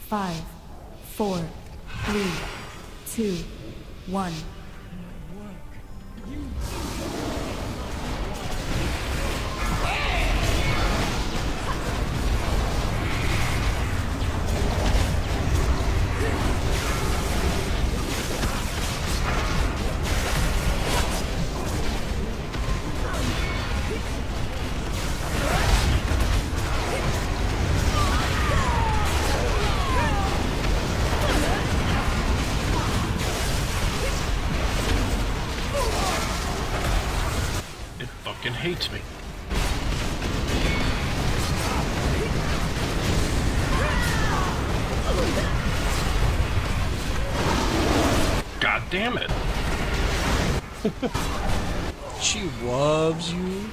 5, 4, 3, 2, 1. Hates me. God damn it. She loves you.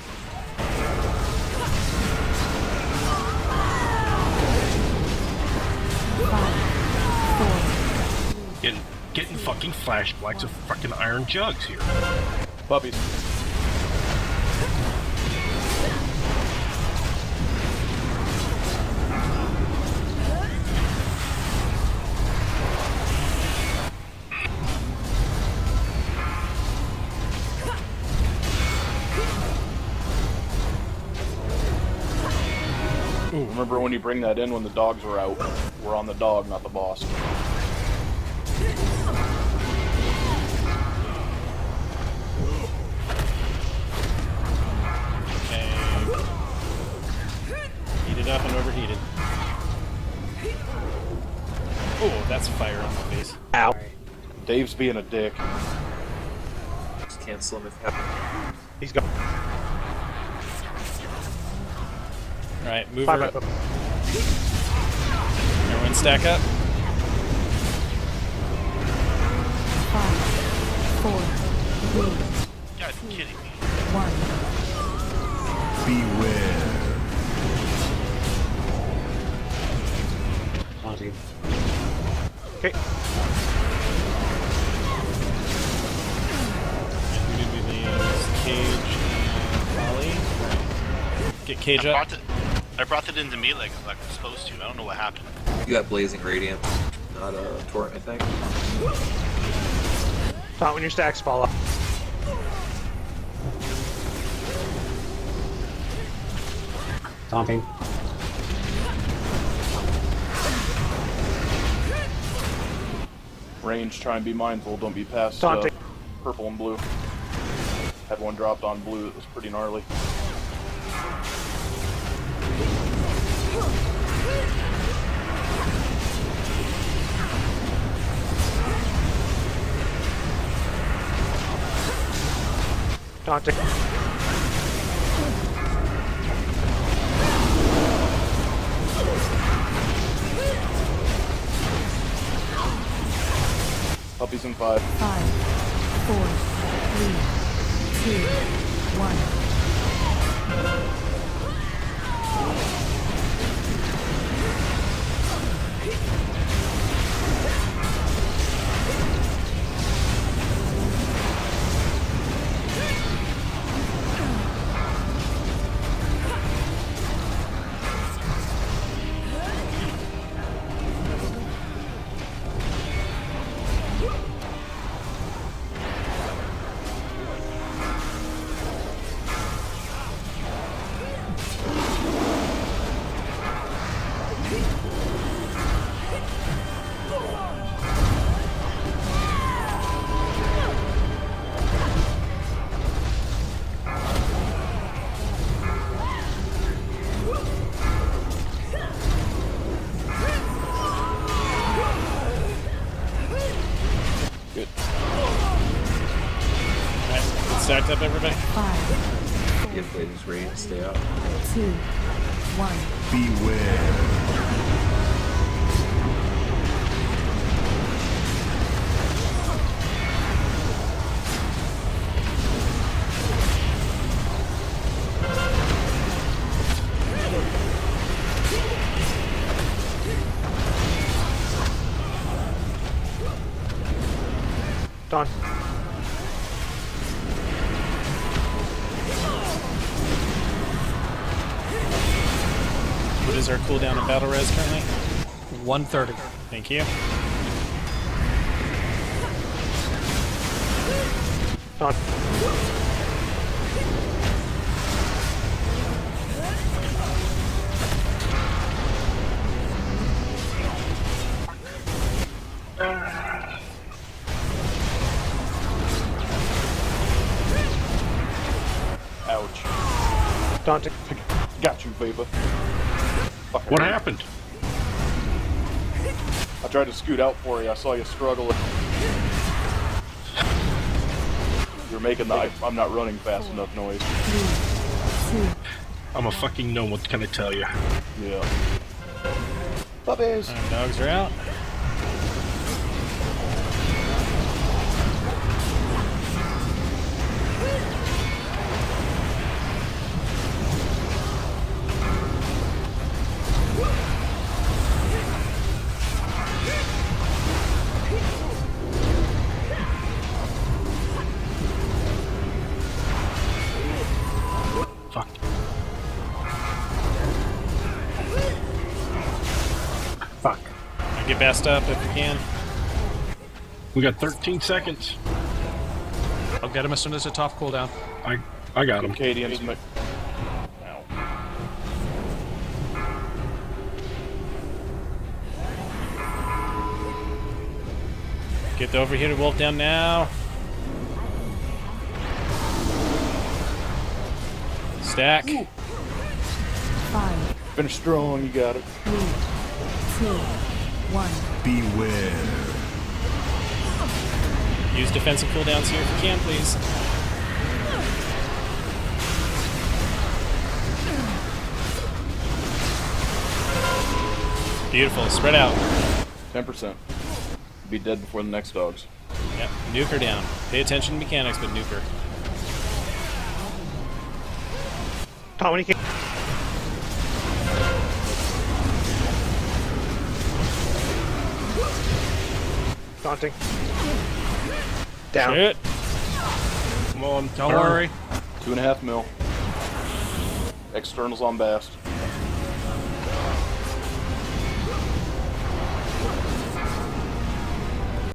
Getting fucking flashbacks of fucking iron jugs here. Puppies. Remember when you bring that in when the dogs were out? We're on the dog, not the boss. Okay. Heated up and overheated. Oh, that's fire on my face. Ow. Dave's being a dick. Just cancel him if you have. He's gone. Alright, move her up. Everyone stack up. 5, 4, 3, You guys are kidding me. 1. Beware. Monty. Okay. And who did we lose? Cage and Ollie. Get Cage up. I brought it into me like I'm supposed to. I don't know what happened. You got Blazing Radiant, not a Torrent, I think. Not when your stacks fall off. Taunting. Range, try and be mindful. Don't be past purple and blue. Had one dropped on blue that was pretty gnarly. Taunting. Puppies in 5. 5, 4, 3, 2, 1. Stacked up, everybody. 5, Get Blazing Radiant, stay out. 2, 1. Beware. Done. What is our cooldown in battle res currently? 130. Thank you. Taunt. Ouch. Taunting. Got you, Vapor. Fucker. What happened? I tried to scoot out for you. I saw you struggle. You're making the I'm not running fast enough noise. 3, 2, I'm a fucking gnome, what can I tell you? Yeah. Puppies! Dogs are out. Fuck. Fuck. Get bassed up if you can. We got 13 seconds. I'll get him as soon as the top cooldown. I got him. Cadian's Ow. Get the overheated wolf down now. Stack. 5, Finish strong, you got it. 3, 2, 1. Beware. Use defensive cooldowns here if you can, please. Beautiful. Spread out. 10%. Be dead before the next dogs. Yep. Nuke her down. Pay attention to mechanics, but nuke her. Taunt when you can. Taunting. Down. Shoot. Come on, Don't worry. 2.5 mil. Externals on Bast.